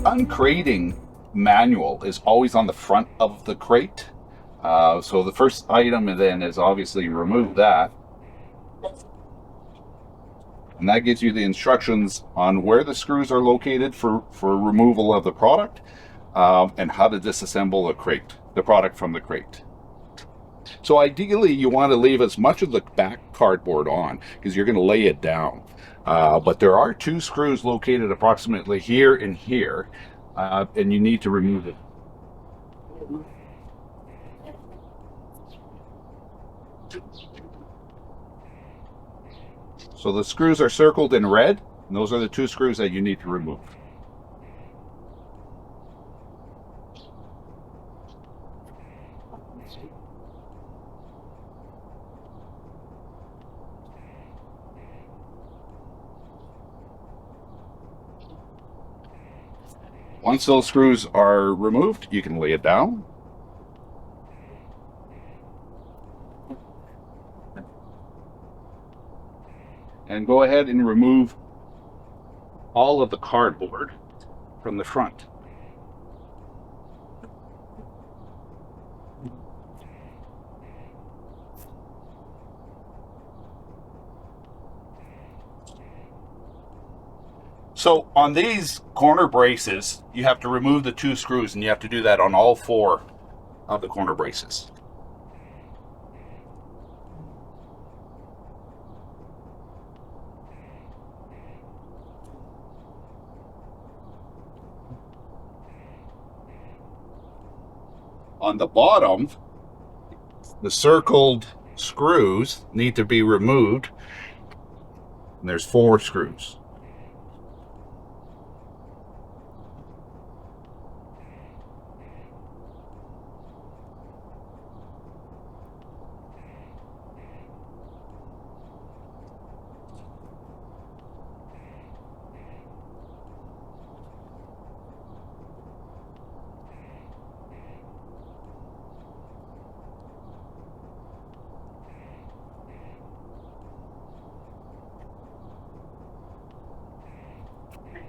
uncrating manual is always on the front of the crate. So the first item then is obviously remove that. And that gives you the instructions on where the screws are located for removal of the product, and how to disassemble the product from the crate. So ideally, you want to leave as much of the back cardboard on because you're going to lay it down. But there are two screws located approximately here and here, and you need to remove it. So the screws are circled in red, and those are the two screws that you need to remove. Once those screws are removed, you can lay it down. And go ahead and remove all of the cardboard from the front. So on these corner braces, you have to remove the two screws, and you have to do that on all four of the corner braces. On the bottom, the circled screws need to be removed. And there's 4 screws.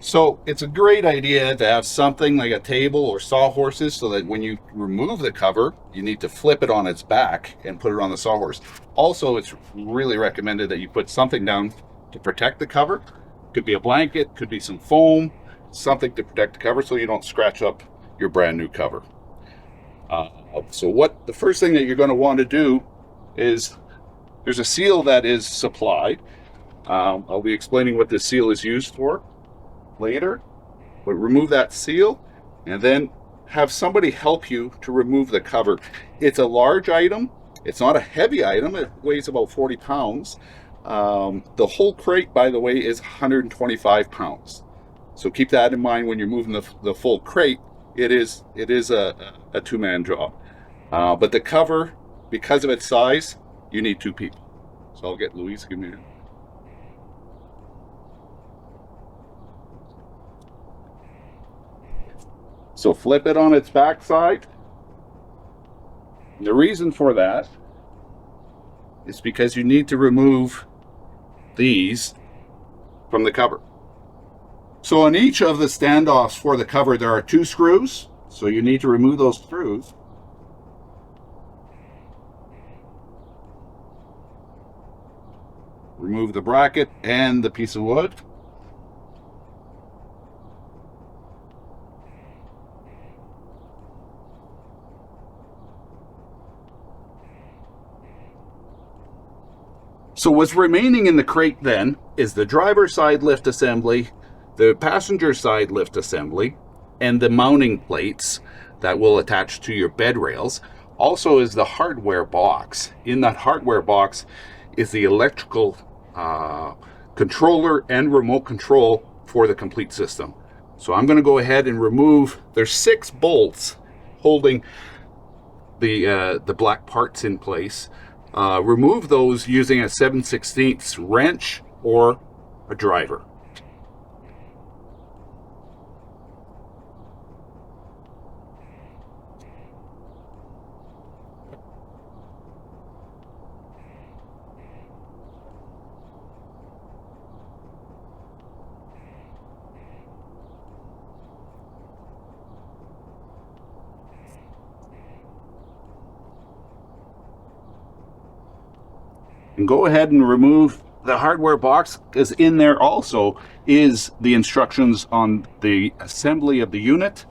So it's a great idea to have something like a table or sawhorses, so that when you remove the cover, you need to flip it on its back and put it on the sawhorse. Also, it's really recommended that you put something down to protect the cover. Could be a blanket, could be some foam, something to protect the cover so you don't scratch up your brand new cover. So the first thing that you're going to want to do is, there's a seal that is supplied. I'll be explaining what this seal is used for later, but remove that seal and then have somebody help you to remove the cover. It's a large item. It's not a heavy item. It weighs about 40 pounds. The whole crate, by the way, is 125 pounds. So keep that in mind when you're moving the full crate. It is a two-man job. But the cover, because of its size, you need 2 people. So I'll get Louise, give me a... So flip it on its back side. The reason for that is because you need to remove these from the cover. So on each of the standoffs for the cover, there are 2 screws. So you need to remove those screws. Remove the bracket and the piece of wood. So what's remaining in the crate then is the driver's side lift assembly, the passenger side lift assembly, and the mounting plates that will attach to your bed rails. Also is the hardware box. In that hardware box is the electrical controller and remote control for the complete system. So I'm going to go ahead and remove, there's 6 bolts holding the black parts in place. Remove those using a 7/16 wrench or a driver. And go ahead and remove the hardware box, because in there also is the instructions on the assembly of the unit,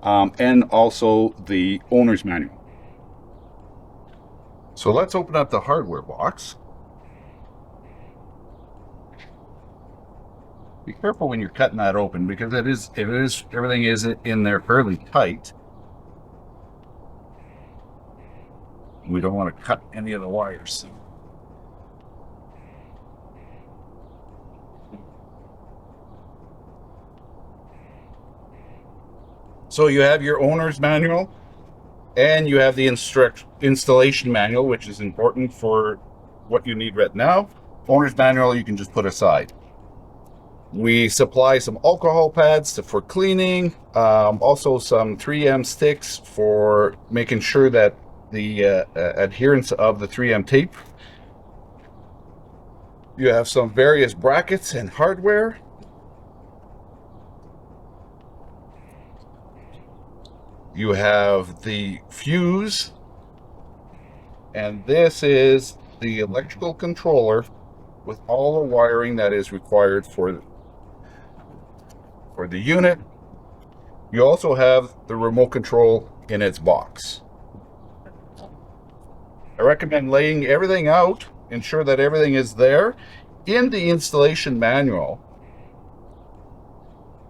and also the owner's manual. So let's open up the hardware box. Be careful when you're cutting that open, because everything is in there fairly tight. We don't want to cut any of the wires. So you have your owner's manual, and you have the installation manual, which is important for what you need right now. Owner's manual you can just put aside. We supply some alcohol pads for cleaning, also some 3M sticks for making sure that the adherence of the 3M tape. You have some various brackets and hardware. You have the fuse, and this is the electrical controller with all the wiring that is required for the unit. You also have the remote control in its box. I recommend laying everything out, ensure that everything is there. In the installation manual,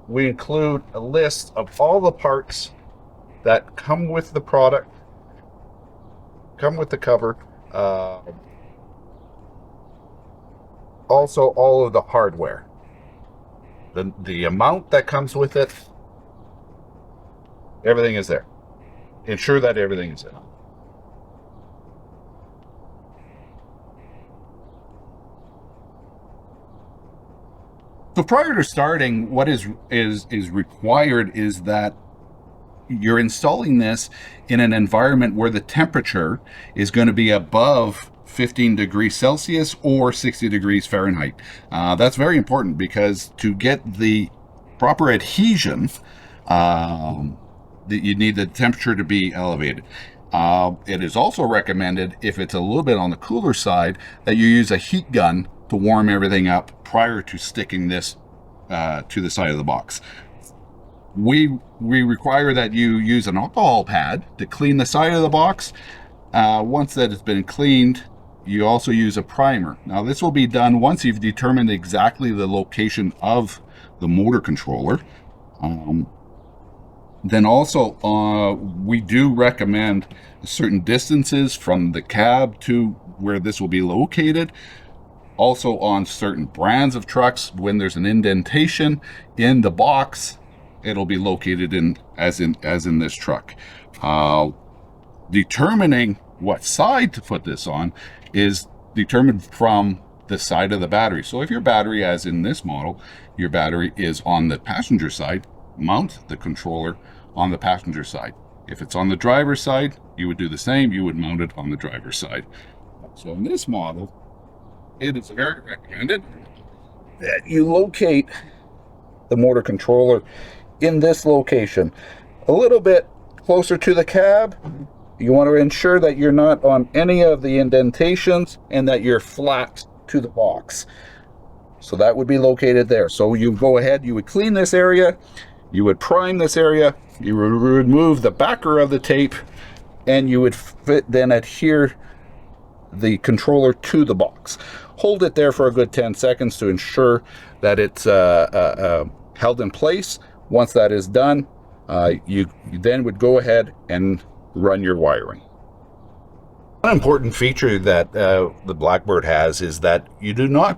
we include a list of all the parts that come with the product, come with the cover, also all of the hardware, the amount that comes with it, everything is there. Ensure that everything is there. So prior to starting, what is required is that you're installing this in an environment where the temperature is going to be above 15 degrees Celsius or 60 degrees Fahrenheit. That's very important, because to get the proper adhesion, you need the temperature to be elevated. It is also recommended, if it's a little bit on the cooler side, that you use a heat gun to warm everything up prior to sticking this to the side of the box. We require that you use an alcohol pad to clean the side of the box. Once that has been cleaned, you also use a primer. Now this will be done once you've determined exactly the location of the motor controller. Then also we do recommend certain distances from the cab to where this will be located. Also on certain brands of trucks, when there's an indentation in the box, it'll be located as in this truck. Determining what side to put this on is determined from the side of the battery. So if your battery, as in this model, your battery is on the passenger side, mount the controller on the passenger side. If it's on the driver's side, you would do the same. You would mount it on the driver's side. So in this model, it is very recommended that you locate the motor controller in this location, a little bit closer to the cab. You want to ensure that you're not on any of the indentations and that you're flat to the box. So that would be located there. So you go ahead, you would clean this area, you would prime this area, you would remove the backer of the tape, and you would then adhere the controller to the box. Hold it there for a good 10 seconds to ensure that it's held in place. Once that is done, you then would go ahead and run your wiring. One important feature that the Blackbird has is that you're not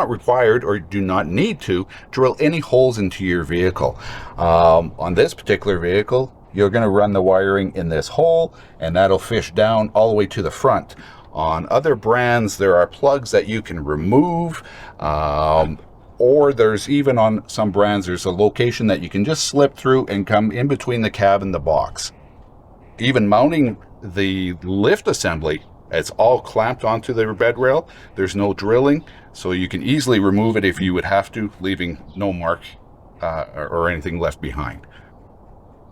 required or do not need to drill any holes into your vehicle. On this particular vehicle, you're going to run the wiring in this hole, and that'll fish down all the way to the front. On other brands, there are plugs that you can remove, or there's even on some brands, there's a location that you can just slip through and come in between the cab and the box. Even mounting the lift assembly, it's all clamped onto the bed rail. There's no drilling, so you can easily remove it if you would have to, leaving no mark or anything left behind.